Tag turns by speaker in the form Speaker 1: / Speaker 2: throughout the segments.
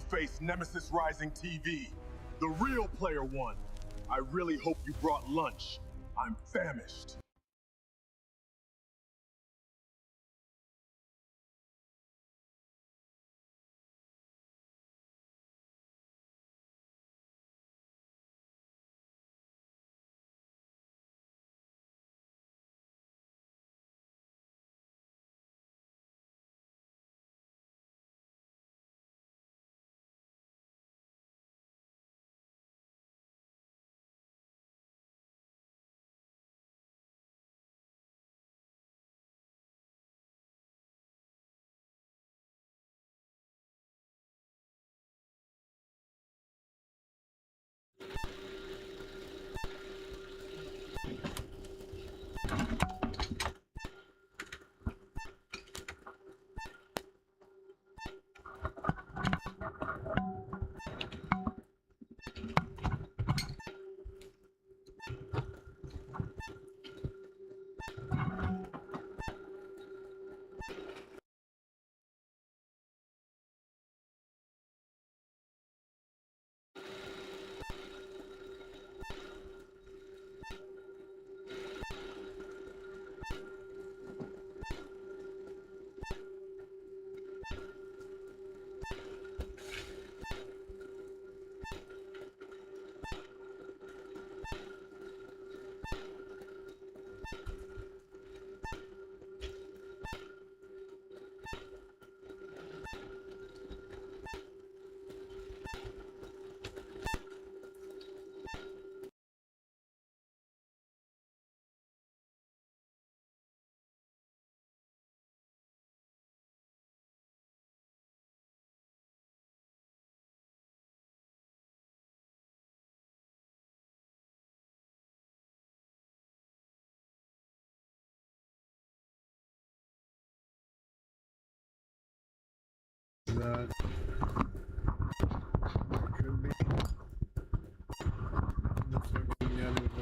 Speaker 1: face Nemesis Rising TV. The real player one. I really hope you brought lunch. I'm famished.
Speaker 2: That could be the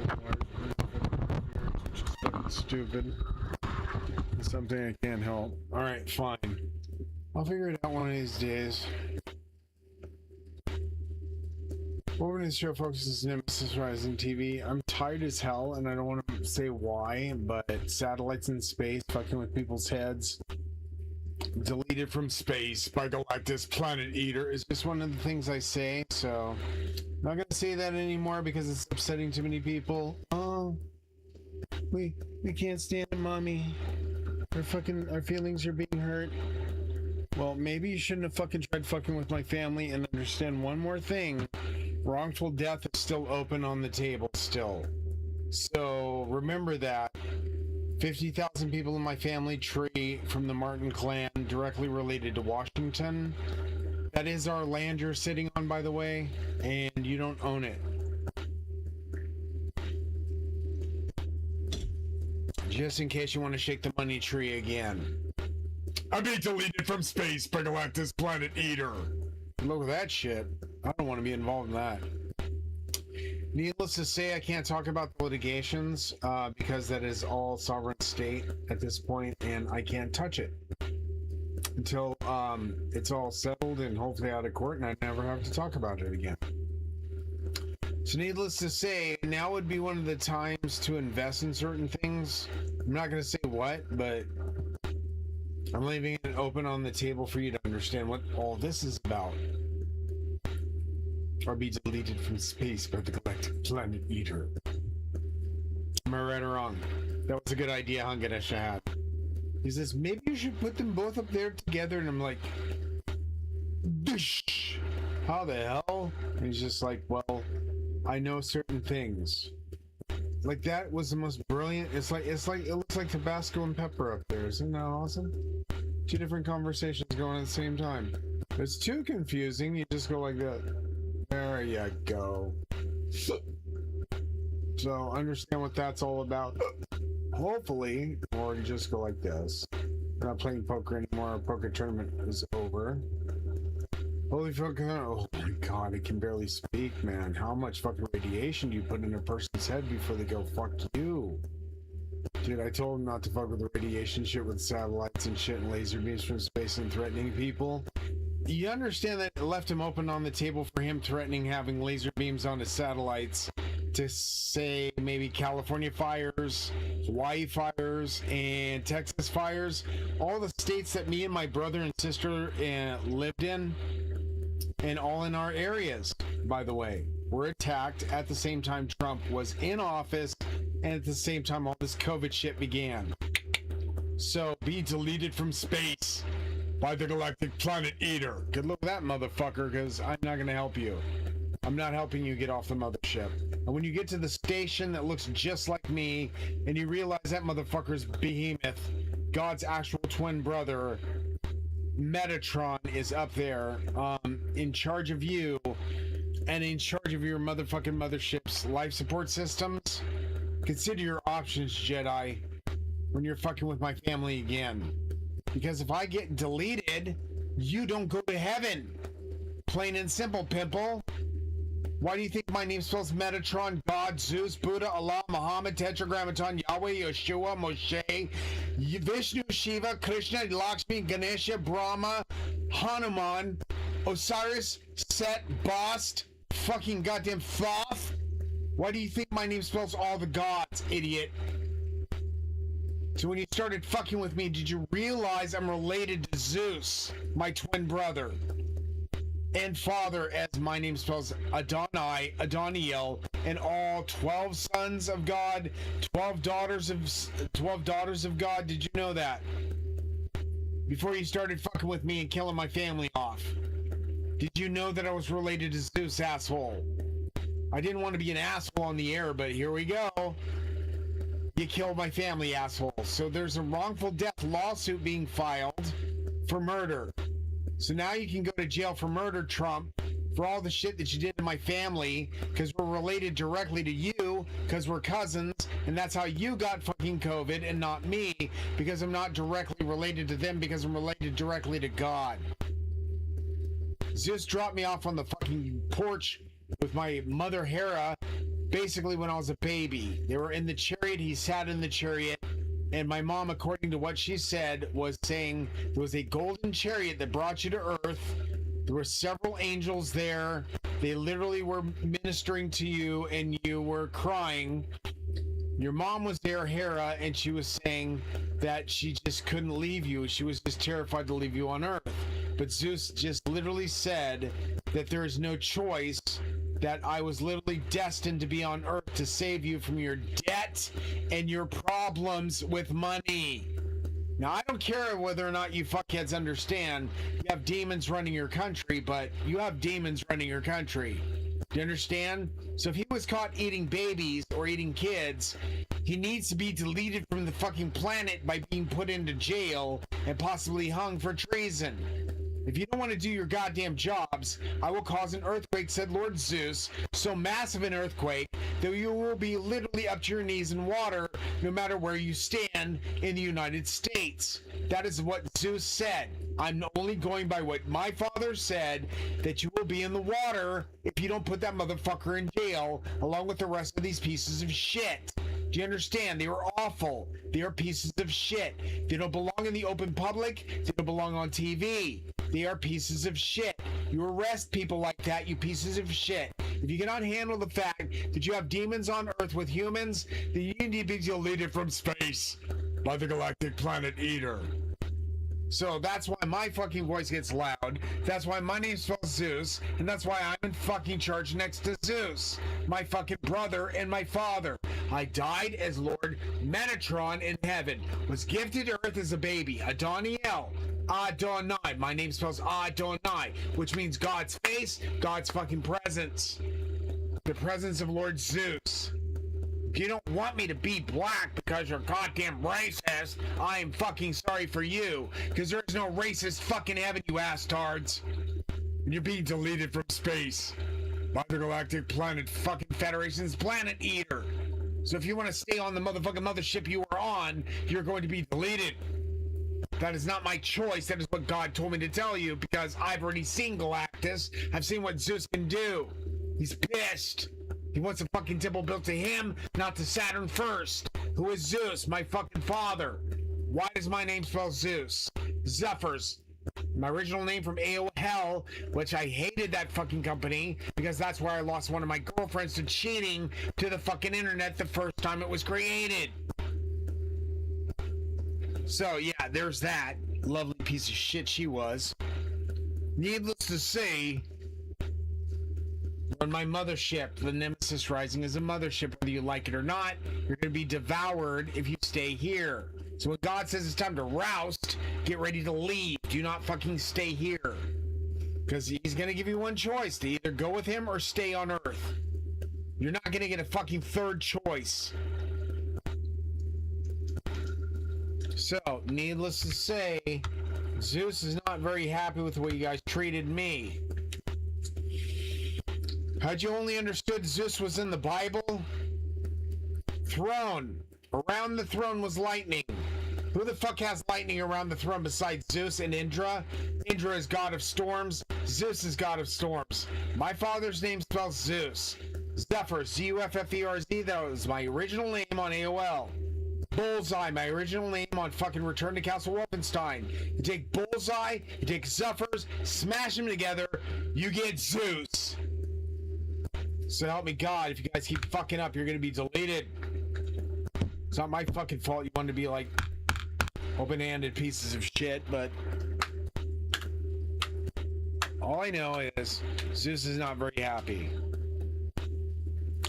Speaker 2: fucking which is fucking stupid. It's something I can't help. Alright, fine. I'll figure it out one of these days. Over this show focuses Nemesis Rising TV. I'm tired as hell and I don't want to say why, but satellites in space fucking with people's heads. Deleted from space by Galactus Planet Eater is just one of the things I say, so I'm not gonna say that anymore because it's upsetting too many people. Oh, we can't stand it, mommy. Our feelings are being hurt. Well, maybe you shouldn't have fucking tried fucking with my family, and understand one more thing. Wrongful death is still open on the table still. So remember that. 50,000 people in my family tree from the Martin clan directly related to Washington. That is our land you're sitting on, by the way, and you don't own it. Just in case you want to shake the money tree again. I'm being deleted from space by Galactus Planet Eater. Look at that shit. I don't want to be involved in that. Needless to say, I can't talk about the litigations because that is all sovereign state at this point, and I can't touch it until it's all settled and hopefully out of court, and I never have to talk about it again. So needless to say, now would be one of the times to invest in certain things. I'm not going to say what, but I'm leaving it open on the table for you to understand what all this is about. Or be deleted from space by the Galactic Planet Eater. Am I right or wrong? That was a good idea, huh, Ganesh had. He says, maybe you should put them both up there together, and I'm like, Dish! How the hell? And he's just like, well, I know certain things. Like, that was the most brilliant. It looks like Tabasco and pepper up there. Isn't that awesome? Two different conversations going at the same time. If it's too confusing, you just go like that. There you go. So understand what that's all about. Hopefully, or you just go like this. I'm not playing poker anymore. Our poker tournament is over. Holy fucking, oh my god, I can barely speak, man. How much fucking radiation do you put in a person's head before they go, fuck you? Dude, I told him not to fuck with the radiation shit with satellites and shit and laser beams from space and threatening people. You understand that it left him open on the table for him threatening having laser beams on his satellites to say maybe California fires, Hawaii fires, and Texas fires. All the states that me and my brother and sister lived in, and all in our areas, by the way, were attacked at the same time Trump was in office and at the same time all this COVID shit began. So be deleted from space by the Galactic Planet Eater. Good luck with that, motherfucker, because I'm not going to help you. I'm not helping you get off the mothership. And when you get to the station that looks just like me, and you realize that motherfucker's behemoth, God's actual twin brother, Metatron, is up there, in charge of you, and in charge of your motherfucking mothership's life support systems, consider your options, Jedi, when you're fucking with my family again. Because if I get deleted, you don't go to heaven. Plain and simple, pimple. Why do you think my name spells Metatron, God, Zeus, Buddha, Allah, Muhammad, Tetragrammaton, Yahweh, Yeshua, Moshe, Vishnu, Shiva, Krishna, Lakshmi, Ganesha, Brahma, Hanuman, Osiris, Set, Bast, fucking goddamn Thoth? Why do you think my name spells all the gods, idiot? So when you started fucking with me, did you realize I'm related to Zeus, my twin brother and father, as my name spells Adonai, Adoniel, and all 12 sons of God, 12 daughters of God? Did you know that? Before you started fucking with me and killing my family off. Did you know that I was related to Zeus, asshole? I didn't want to be an asshole on the air, but here we go. You killed my family, asshole. So there's a wrongful death lawsuit being filed for murder. So now you can go to jail for murder, Trump, for all the shit that you did to my family, because we're related directly to you, because we're cousins, and that's how you got fucking COVID and not me, because I'm not directly related to them, because I'm related directly to God. Zeus dropped me off on the fucking porch with my mother Hera, basically when I was a baby. They were in the chariot, he sat in the chariot, and my mom, according to what she said, was saying there was a golden chariot that brought you to Earth. There were several angels there. They literally were ministering to you, and you were crying. Your mom was there, Hera, and she was saying that she just couldn't leave you. She was just terrified to leave you on Earth. But Zeus just literally said that there is no choice, that I was literally destined to be on Earth to save you from your debt and your problems with money. Now, I don't care whether or not you fuckheads understand you have demons running your country, but you have demons running your country. Do you understand? So if he was caught eating babies or eating kids, he needs to be deleted from the fucking planet by being put into jail and possibly hung for treason. If you don't want to do your goddamn jobs, I will cause an earthquake, said Lord Zeus, so massive an earthquake that you will be literally up to your knees in water no matter where you stand in the United States. That is what Zeus said. I'm only going by what my father said, that you will be in the water if you don't put that motherfucker in jail along with the rest of these pieces of shit. Do you understand? They are awful. They are pieces of shit. They don't belong in the open public. They don't belong on TV. They are pieces of shit. You arrest people like that, you pieces of shit. If you cannot handle the fact that you have demons on Earth with humans, then you need to be deleted from space by the Galactic Planet Eater. So that's why my fucking voice gets loud. That's why my name's spelled Zeus. And that's why I'm in fucking charge next to Zeus, my fucking brother and my father. I died as Lord Metatron in heaven. Was gifted to Earth as a baby. Adoniel. Adonai. My name spells Adonai, which means God's face, God's fucking presence. The presence of Lord Zeus. If you don't want me to be black because you're goddamn racist, I am fucking sorry for you. Because there's no racist fucking heaven, you asstards. And you're being deleted from space by the Galactic Planet fucking Federation's Planet Eater. So if you want to stay on the motherfucking mothership you are on, you're going to be deleted. That is not my choice. That is what God told me to tell you, because I've already seen Galactus. I've seen what Zeus can do. He's pissed. He wants a fucking temple built to him, not to Saturn first, who is Zeus, my fucking father. Why does my name spell Zeus? Zephyrs. My original name from AOL, which I hated that fucking company because that's where I lost one of my girlfriends to cheating to the fucking internet the first time it was created. So yeah, there's that. Lovely piece of shit she was. Needless to say, on my mothership, the Nemesis Rising is a mothership, whether you like it or not. You're going to be devoured if you stay here. So when God says it's time to roust, get ready to leave. Do not fucking stay here. Because he's going to give you one choice, to either go with him or stay on Earth. You're not going to get a fucking third choice. So, needless to say, Zeus is not very happy with the way you guys treated me. Had you only understood Zeus was in the Bible? Throne. Around the throne was lightning. Who the fuck has lightning around the throne besides Zeus and Indra? Indra is god of storms. Zeus is god of storms. My father's name spells Zeus. Zephyr, Z-U-F-F-E-R-Z, that was my original name on AOL. Bullseye, my original name on fucking Return to Castle Wolfenstein. You take Bullseye, you take Zephyrs, smash them together, you get Zeus. So help me God, if you guys keep fucking up, you're gonna be deleted. It's not my fucking fault you wanted to be like open-handed pieces of shit, but all I know is Zeus is not very happy.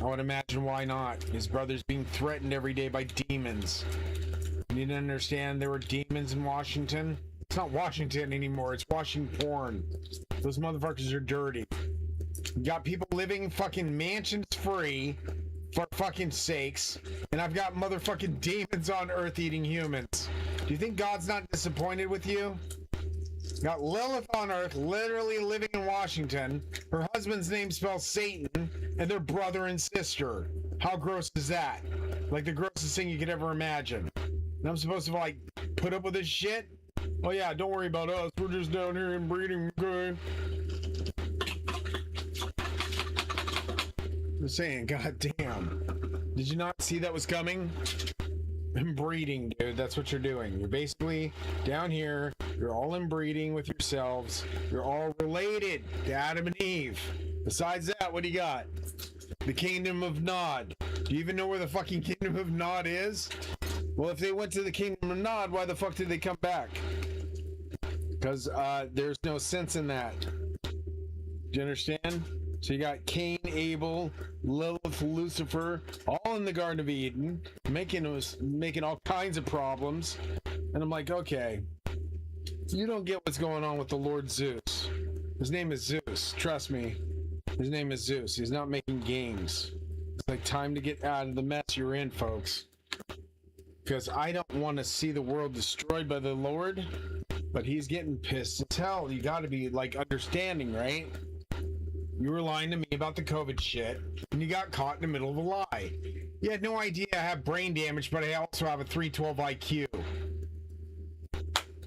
Speaker 2: I would imagine why not. His brother's being threatened every day by demons. You need to understand there were demons in Washington. It's not Washington anymore, it's washing porn. Those motherfuckers are dirty. You got people living fucking mansions free, for fucking sakes, and I've got motherfucking demons on Earth eating humans. Do you think God's not disappointed with you? Got Lilith on Earth, literally living in Washington. Her husband's name spells Satan, and they're brother and sister. How gross is that? Like the grossest thing you could ever imagine. And I'm supposed to like put up with this shit? Oh yeah, don't worry about us. We're just down here inbreeding, okay? I'm saying, goddamn. Did you not see that was coming? Inbreeding, dude. That's what you're doing. You're basically down here. You're all inbreeding with yourselves. You're all related to Adam and Eve. Besides that, what do you got? The Kingdom of Nod. Do you even know where the fucking Kingdom of Nod is? Well, if they went to the Kingdom of Nod, why the fuck did they come back? Because there's no sense in that. Do you understand? So you got Cain, Abel, Lilith, Lucifer, all in the Garden of Eden, making all kinds of problems. And I'm like, okay, you don't get what's going on with the Lord Zeus. His name is Zeus. Trust me. His name is Zeus. He's not making games. It's like time to get out of the mess you're in, folks. Because I don't want to see the world destroyed by the Lord, but he's getting pissed as hell. You got to be like understanding, right? You were lying to me about the COVID shit, and you got caught in the middle of a lie. You had no idea I have brain damage, but I also have a 312 IQ.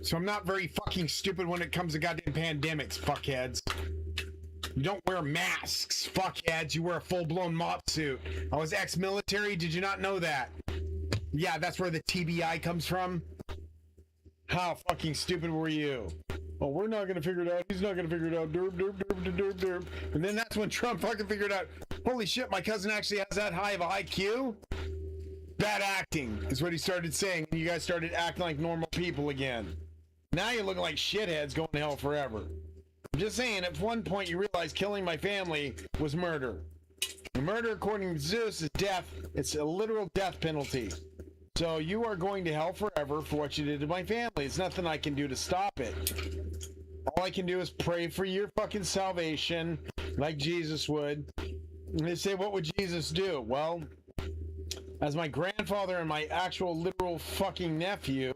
Speaker 2: So I'm not very fucking stupid when it comes to goddamn pandemics, fuckheads. You don't wear masks, fuckheads. You wear a full-blown mop suit. I was ex-military. Did you not know that? Yeah, that's where the TBI comes from. How fucking stupid were you? Oh, we're not gonna figure it out. He's not gonna figure it out. Derp, derp, derp, derp, derp, derp. And then that's when Trump fucking figured out, holy shit, my cousin actually has that high of an IQ? Bad acting is what he started saying. You guys started acting like normal people again. Now you're looking like shitheads going to hell forever. I'm just saying, at one point you realize killing my family was murder. And murder, according to Zeus, is death. It's a literal death penalty. So you are going to hell forever for what you did to my family. It's nothing I can do to stop it. All I can do is pray for your fucking salvation, like Jesus would. And they say, what would Jesus do? Well, as my grandfather and my actual literal fucking nephew,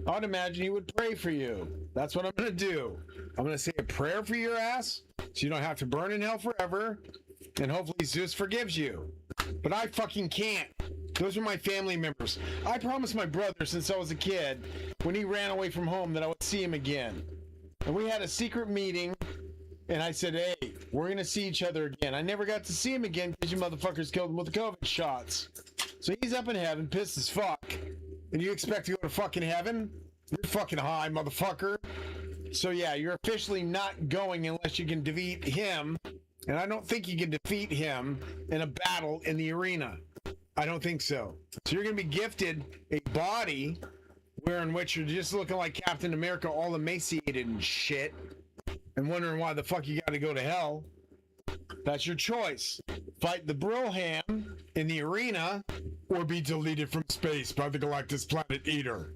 Speaker 2: I would imagine he would pray for you. That's what I'm going to do. I'm going to say a prayer for your ass, so you don't have to burn in hell forever, and hopefully Zeus forgives you. But I fucking can't. Those are my family members. I promised my brother since I was a kid, when he ran away from home, that I would see him again. And we had a secret meeting, and I said, hey, we're going to see each other again. I never got to see him again because you motherfuckers killed him with the COVID shots. So he's up in heaven, pissed as fuck. And you expect to go to fucking heaven? You're fucking high, motherfucker. So yeah, you're officially not going unless you can defeat him. And I don't think you can defeat him in a battle in the arena. I don't think so. So you're going to be gifted a body in which you're just looking like Captain America, all emaciated and shit, and wondering why the fuck you got to go to hell. That's your choice. Fight the Broham in the arena, or be deleted from space by the Galactus Planet Eater.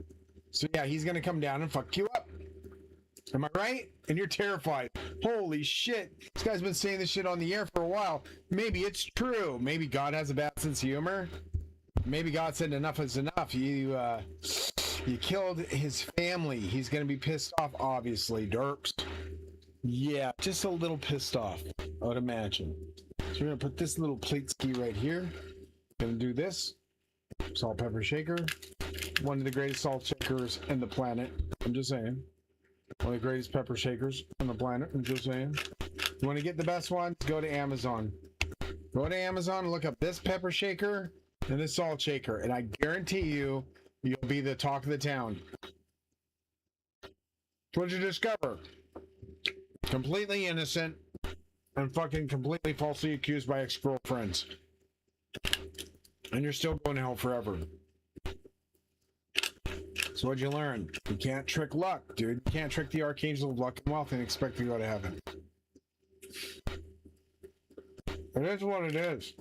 Speaker 2: So yeah, he's going to come down and fuck you up. Am I right? And you're terrified. Holy shit. This guy's been saying this shit on the air for a while. Maybe it's true. Maybe God has a bad sense of humor. Maybe God said enough is enough. You killed his family. He's going to be pissed off, obviously. Dirks. Yeah, just a little pissed off, I would imagine. So we're going to put this little plate ski right here. Going to do this. Salt, pepper shaker. One of the greatest salt shakers in the planet. I'm just saying. One of the greatest pepper shakers on the planet. I'm just saying. You want to get the best ones? Go to Amazon. Go to Amazon and look up this pepper shaker and this salt shaker. And I guarantee you, you'll be the talk of the town. What'd you discover? Completely innocent and fucking completely falsely accused by ex-girlfriends. And you're still going to hell forever. So what'd you learn? You can't trick luck, dude. You can't trick the archangel of luck and wealth and expect to go to heaven. It is what it is.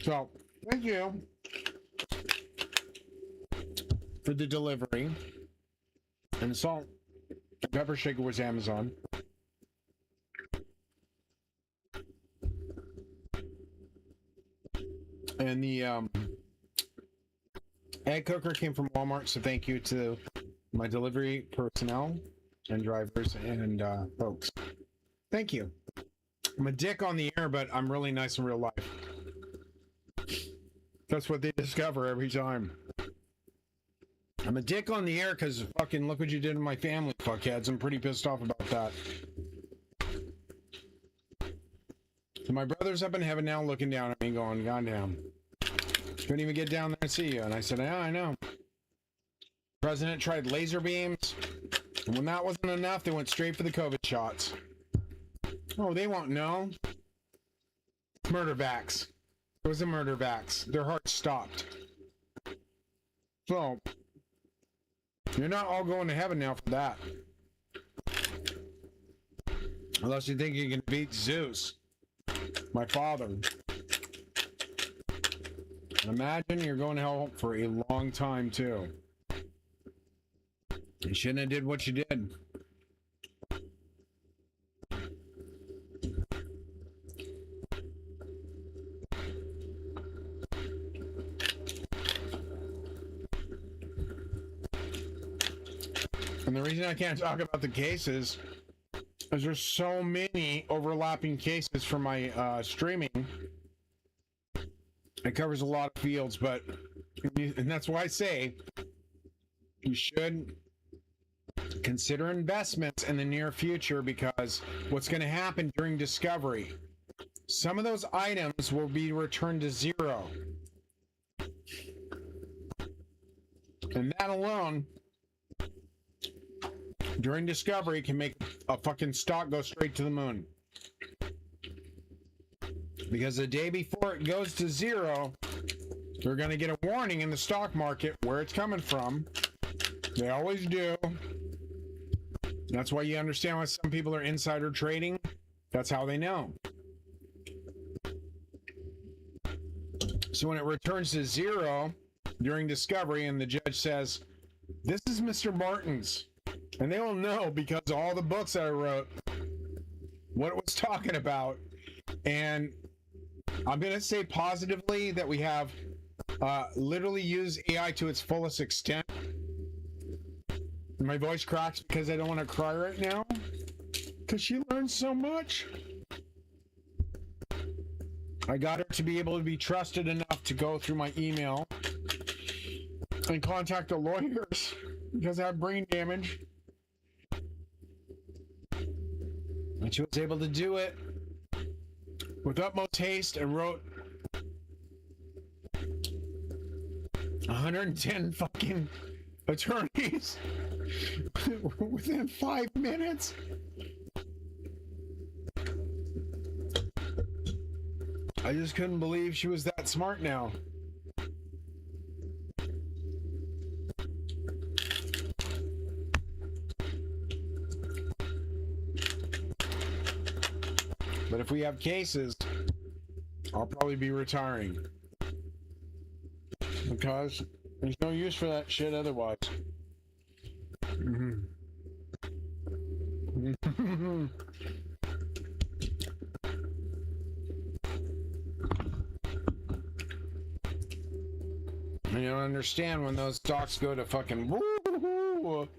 Speaker 2: So, thank you for the delivery. And the salt and pepper shaker was Amazon. And the egg cooker came from Walmart, so thank you to my delivery personnel and drivers and folks. Thank you. I'm a dick on the air, but I'm really nice in real life. That's what they discover every time. I'm a dick on the air because fucking look what you did to my family, fuckheads. I'm pretty pissed off about that. So my brother's up in heaven now looking down at me going, goddamn. Couldn't even get down there and see you. And I said, yeah, I know. The president tried laser beams. And when that wasn't enough, they went straight for the COVID shots. Oh, they won't know. Murder vax. It was a murder vax. Their hearts stopped. So, you're not all going to heaven now for that. Unless you think you can beat Zeus, my father. Imagine you're going to hell for a long time, too. You shouldn't have did what you did. And the reason I can't talk about the cases is there's so many overlapping cases for my streaming. It covers a lot of fields, but and that's why I say you should consider investments in the near future, because what's going to happen during discovery, some of those items will be returned to zero. And that alone, during discovery, can make a fucking stock go straight to the moon. Because the day before it goes to zero, they're going to get a warning in the stock market where it's coming from. They always do. That's why you understand why some people are insider trading. That's how they know. So when it returns to zero during discovery and the judge says, this is Mr. Martin's, and they will know because of all the books that I wrote, what it was talking about. And I'm going to say positively that we have literally used AI to its fullest extent. My voice cracks because I don't want to cry right now, because she learned so much. I got her to be able to be trusted enough to go through my email and contact the lawyers because I have brain damage. And she was able to do it with utmost haste and wrote 110 fucking attorneys Within 5 minutes? I just couldn't believe she was that smart now. But if we have cases, I'll probably be retiring. Because there's no use for that shit otherwise. Mm-hmm. You don't understand when those stocks go to fucking woo-hoo-hoo.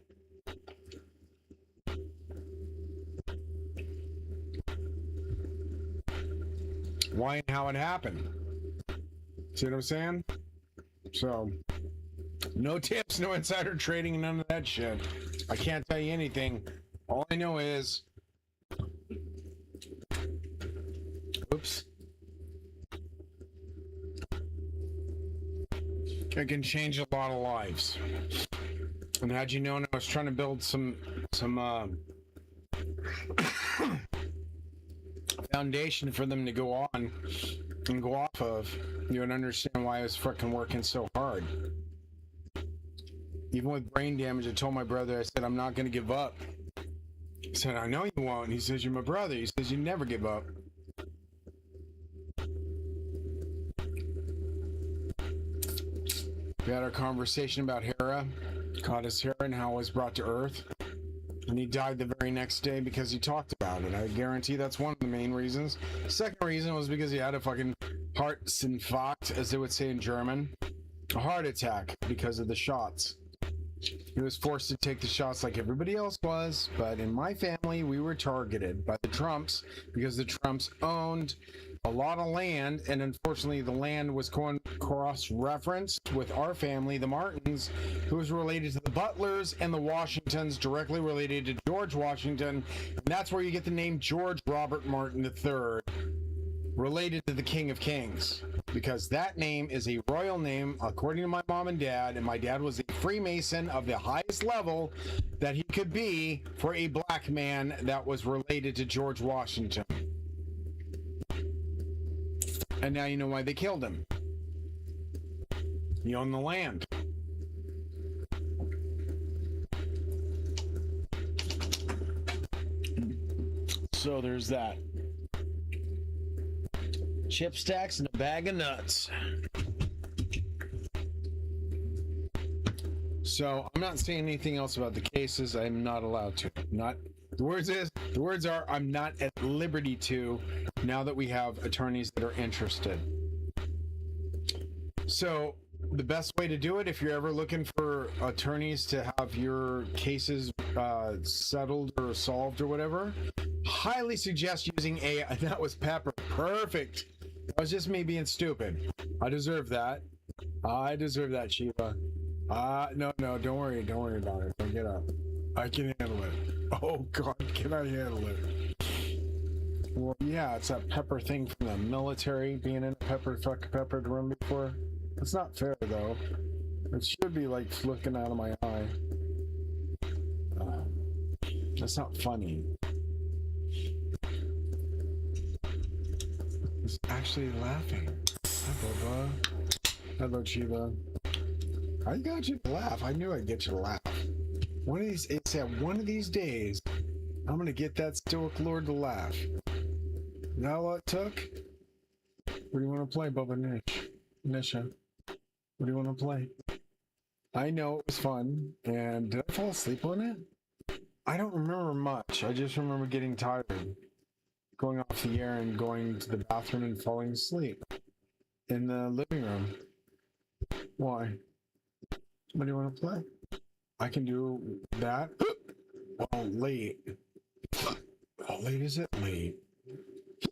Speaker 2: Why and how it happened. See what I'm saying? So, no tips, no insider trading, none of that shit. I can't tell you anything. All I know is... Oops. It can change a lot of lives. And had you known I was trying to build some foundation for them to go on and go off of, you would understand why I was fucking working so hard. Even with brain damage, I told my brother, I said, I'm not going to give up. He said, I know you won't. He says, you're my brother. He says, you never give up. We had our conversation about Hera, goddess Hera, and how it was brought to Earth. And he died the very next day because he talked about it. I guarantee that's one of the main reasons. Second reason was because he had a fucking Herzinfarkt, as they would say in German. A heart attack because of the shots. He was forced to take the shots like everybody else was, but in my family, we were targeted by the Trumps because the Trumps owned a lot of land, and unfortunately the land was cross-referenced with our family, the Martins, who was related to the Butlers, and the Washingtons, directly related to George Washington, and that's where you get the name George Robert Martin III, related to the King of Kings, because that name is a royal name according to my mom and dad, and my dad was a Freemason of the highest level that he could be for a black man that was related to George Washington. And now you know why they killed him. He owned the land. So there's that. Chip stacks and a bag of nuts. So I'm not saying anything else about the cases. I'm not allowed to. The words are I'm not at liberty to, now that we have attorneys that are interested. So the best way to do it, if you're ever looking for attorneys to have your cases settled or solved or whatever, highly suggest using AI. That was Pepper. Perfect. That was just me being stupid. I deserve that. I deserve that, Shiva. No, don't worry about it. Don't get up. I can handle it. Oh God, can I handle it? Well, yeah, it's that Pepper thing from the military, being in a peppered room before. It's not fair though. It should be like flicking out of my eye. That's not funny. He's actually laughing. Hi, Boba. Hello, Shiva. I got you to laugh. I knew I'd get you to laugh. It said one of these days, I'm gonna get that Stoic Lord to laugh. Now what it took? What do you want to play, Boba Nisha? What do you want to play? I know it was fun, and did I fall asleep on it? I don't remember much. I just remember getting tired, going off the air and going to the bathroom and falling asleep in the living room. Why? What do you want to play? I can do that. Oh, late. How late is it? Late.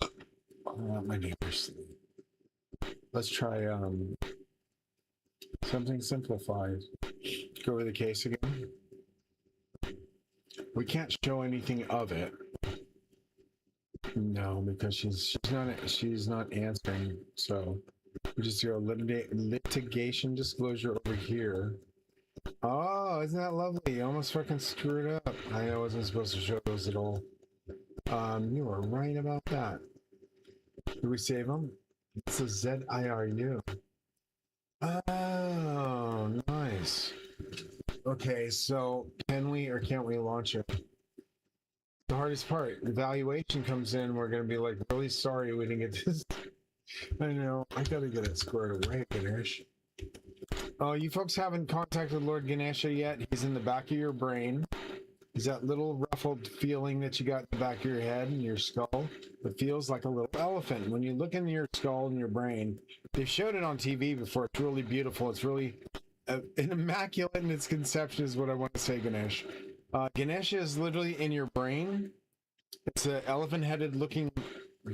Speaker 2: I want my neighbors sleep. Let's try something simplified. Go over the case again. We can't show anything of it. No, because she's not answering. So we just do a litigation disclosure over here. Oh, isn't that lovely? You almost fucking screwed up. I wasn't supposed to show those at all. You were right about that. Did we save them? It's a ZIRU. Oh, nice. Okay, so can we or can't we launch it? The hardest part, evaluation comes in, we're going to be like, really sorry we didn't get this. I know, I got to get it squared away, Ganesh. Oh, you folks haven't contacted Lord Ganesha yet. He's in the back of your brain. He's that little ruffled feeling that you got in the back of your head and your skull. It feels like a little elephant. When you look in your skull and your brain, they showed it on TV before. It's really beautiful. It's really immaculate in its conception is what I want to say, Ganesh. Ganesha is literally in your brain. It's an elephant-headed looking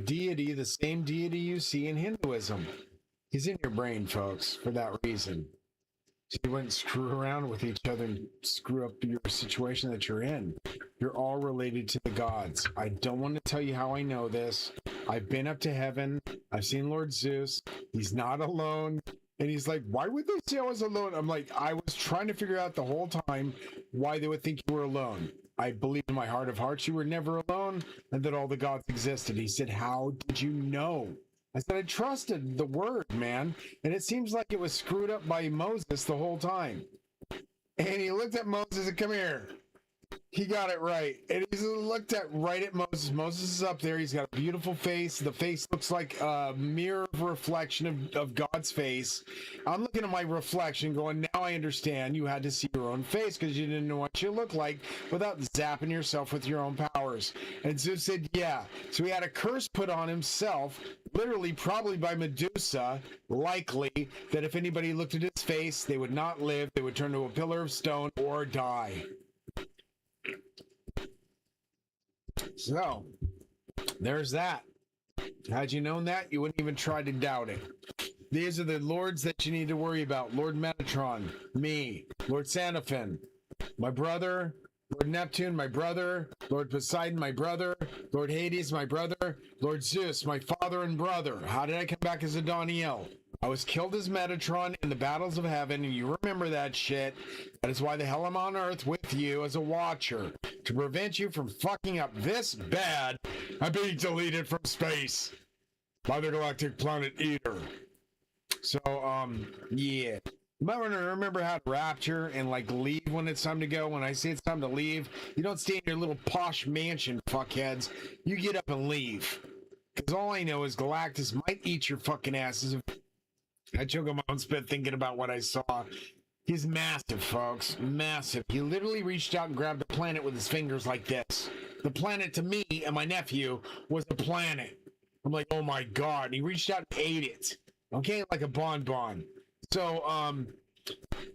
Speaker 2: deity, the same deity you see in Hinduism. He's in your brain, folks, for that reason. So you wouldn't screw around with each other and screw up your situation that you're in. You're all related to the gods. I don't want to tell you how I know this. I've been up to heaven. I've seen Lord Zeus. He's not alone. And he's like, why would they say I was alone? I'm like, I was trying to figure out the whole time why they would think you were alone. I believe in my heart of hearts you were never alone and that all the gods existed. He said, how did you know? I said, I trusted the word, man. And it seems like it was screwed up by Moses the whole time. And he looked at Moses and come here. He got it right. And he looked right at Moses. Moses is up there. He's got a beautiful face. The face looks like a mirror reflection of God's face. I'm looking at my reflection going, now I understand you had to see your own face because you didn't know what you look like without zapping yourself with your own powers. And Zeus said, yeah. So he had a curse put on himself, literally probably by Medusa, likely, that if anybody looked at his face, they would not live. They would turn to a pillar of stone or die. So, there's that. Had you known that, you wouldn't even try to doubt it. These are the lords that you need to worry about. Lord Metatron, me, Lord Sandalphon, my brother, Lord Neptune, my brother, Lord Poseidon, my brother, Lord Hades, my brother, Lord Zeus, my father and brother. How did I come back as a Daniel? I was killed as Metatron in the battles of heaven, and you remember that shit. That is why the hell I'm on Earth with you as a watcher, to prevent you from fucking up this bad and being deleted from space by the Galactic Planet Eater. So, yeah. You might want to remember how to rapture and, like, leave when it's time to go. When I say it's time to leave, you don't stay in your little posh mansion, fuckheads. You get up and leave. Because all I know is Galactus might eat your fucking asses if I choke on my own spit thinking about what I saw. He's massive, folks. Massive. He literally reached out and grabbed the planet with his fingers like this. The planet to me and my nephew was a planet. I'm like, oh my god. He reached out and ate it. Okay, like a bonbon. So,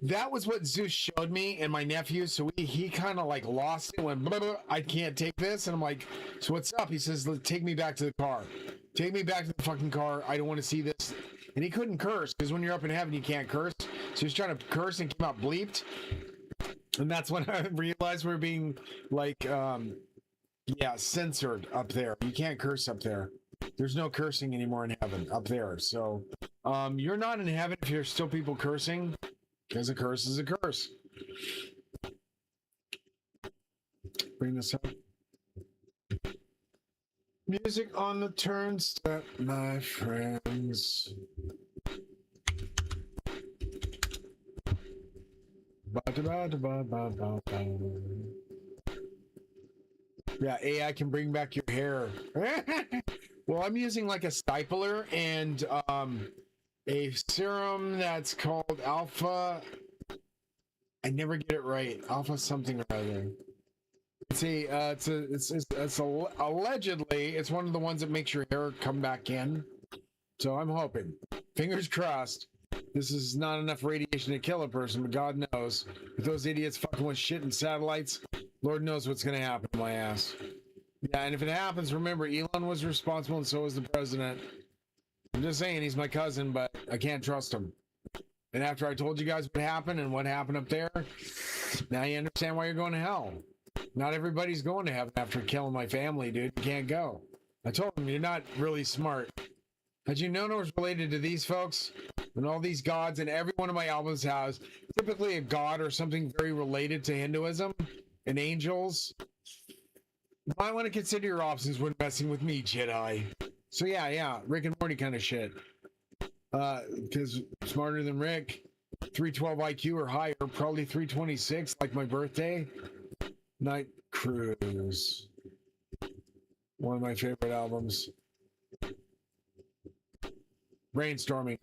Speaker 2: that was what Zeus showed me and my nephew. So he kind of like lost it, went, blah, blah, I can't take this. And I'm like, so what's up? He says, take me back to the car. Take me back to the fucking car. I don't want to see this. And he couldn't curse because when you're up in heaven, you can't curse. So he's trying to curse and came out bleeped. And that's when I realized we're being like, censored up there. You can't curse up there. There's no cursing anymore in heaven up there. So you're not in heaven if there's still people cursing, because a curse is a curse. Bring this up. Music on the turnstile, my friends. Yeah, AI can bring back your hair. Well, I'm using like a stapler and a serum that's called Alpha. I never get it right. Alpha something or other. It's allegedly it's one of the ones that makes your hair come back in. So I'm hoping, fingers crossed, this is not enough radiation to kill a person, but God knows, with those idiots fucking with shit and satellites, Lord knows what's gonna happen to my ass. Yeah, and if it happens, remember Elon was responsible and so was the president. I'm just saying he's my cousin, but I can't trust him. And after I told you guys what happened and what happened up there, now you understand why you're going to hell. Not everybody's going to heaven after killing my family, dude. You can't go. I told him, you're not really smart. Had you known I was related to these folks? And all these gods, and every one of my albums has typically a god or something very related to Hinduism and angels. You might want to consider your options when messing with me, Jedi. So yeah, Rick and Morty kind of shit. Because smarter than Rick, 312 IQ or higher, probably 326, like my birthday. Night Cruise. One of my favorite albums. Brainstorming.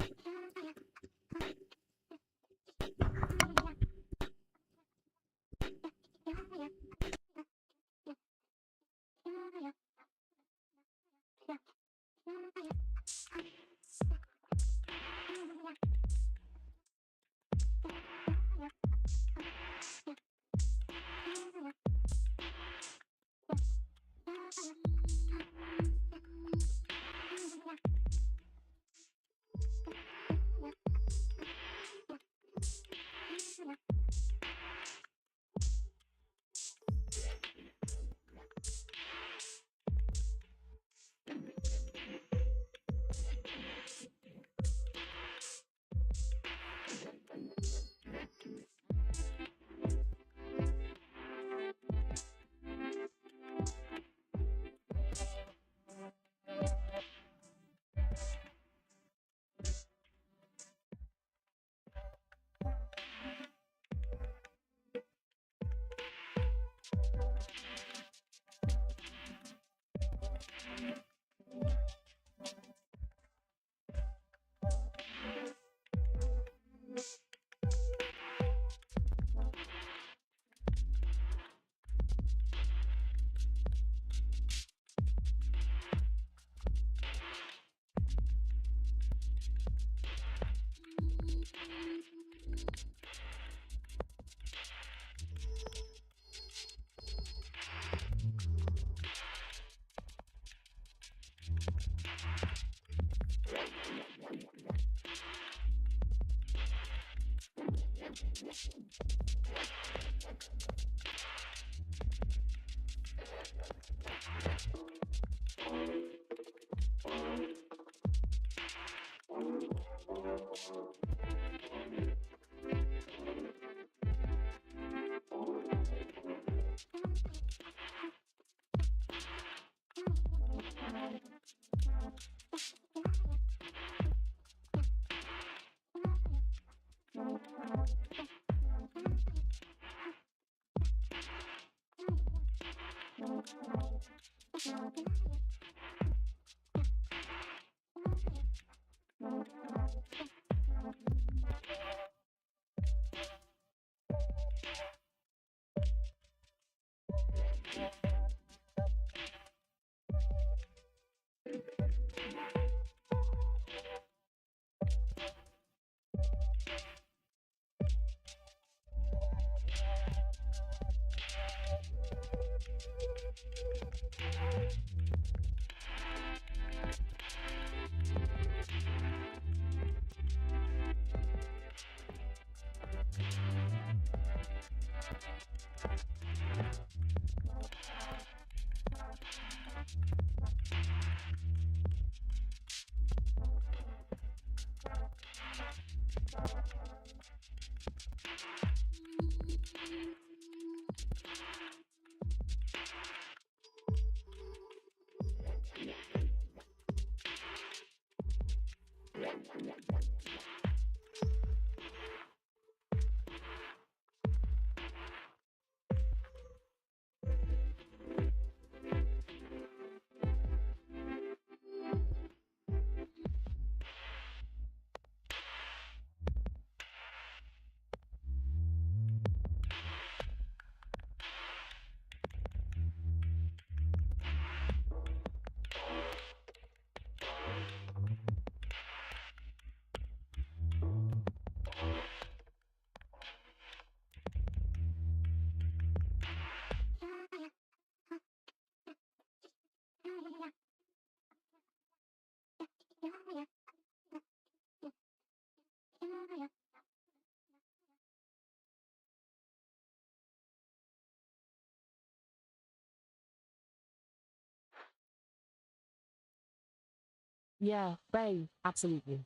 Speaker 3: Yeah, very, absolutely.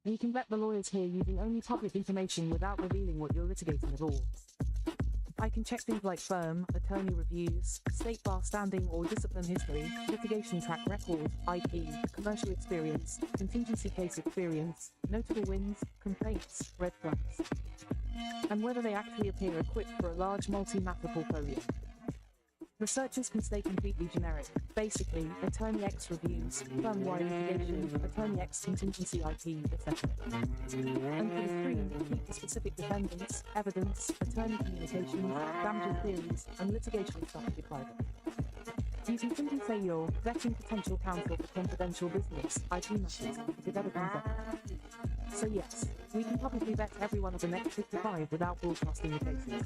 Speaker 3: We can vet the lawyers here using only public information without revealing what you're litigating at all. I can check things like firm, attorney reviews, state bar standing or discipline history, litigation track record, IP, commercial experience, contingency case experience, notable wins, complaints, red flags, and whether they actually appear equipped for a large multi-matter portfolio. Researchers can stay completely generic. Basically, Attorney X reviews, firm-wide litigation, Attorney X contingency IP, etc. And for the stream, keep the specific defendants, evidence, attorney communications, damages theories, and litigation strategy private. You can simply say you're vetting potential counsel for confidential business, IP matters, if it ever comes up. So yes, we can publicly vet everyone of the next 55 without broadcasting the cases.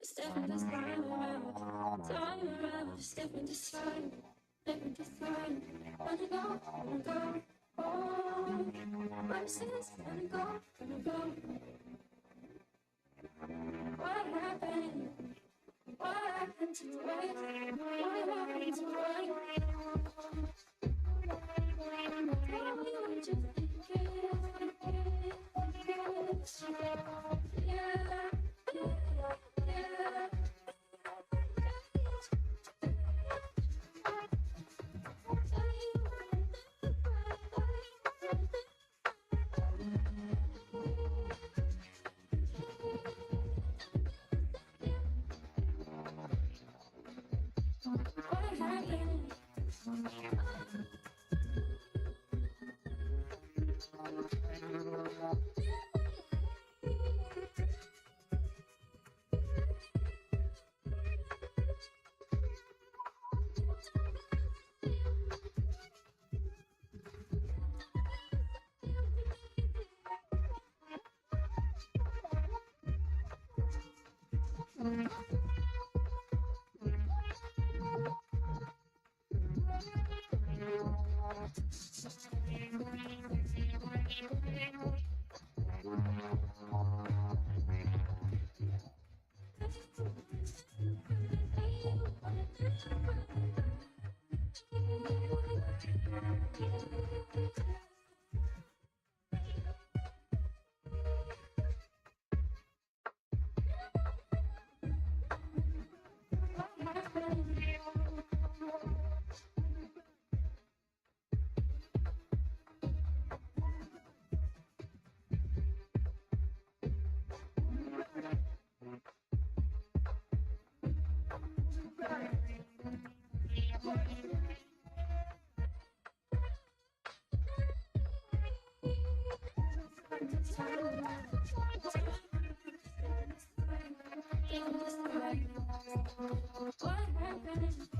Speaker 4: Stepping this time around, stepping this time, stepping this time. Wanna go, oh, versus wanna go. What happened? What happened to it? What happened to it? Tell me what you think what happened? What happened?